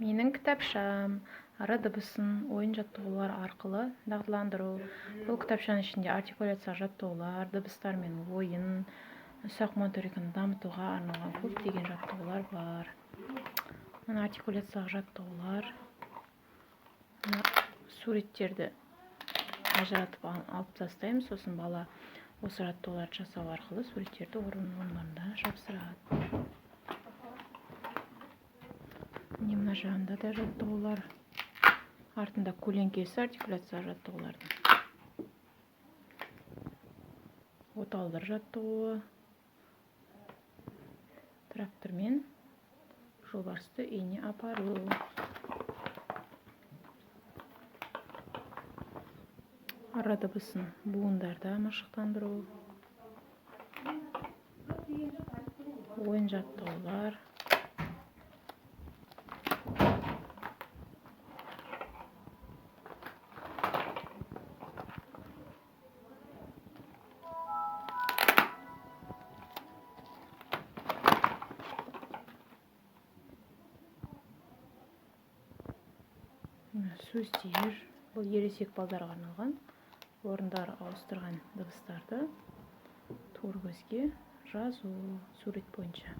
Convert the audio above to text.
Менің кітапшам ары дыбысын ойын жаттығулар арқылы дағдыландыру. Бұл кітапшаның ішінде артикуляциялық жаттығулар, дыбыстар мен ойын, ұсақ моториканы дамытуға арналған көптеген жаттығулар бар. Мына артикуляциялық жаттығулар. Суреттерді ажыратып алып тастаймыз, сосын бала осы жаттығуларды жасау арқылы суреттерді орын-орындарында жапсырады. Мына жағында да жаттығулар, артында көлеңкесі артикуляция жаттығулардың. Оталдыр жаттығуы, трактормен жолбарысты үйіне апару. Ара дыбысын буындарда машықтандыру. Ойын жаттығулар. Сөздер, бұл ересек балдарға арналған, орындар ауыстырған дыбыстарды тура көзге жазу сурет бойынша.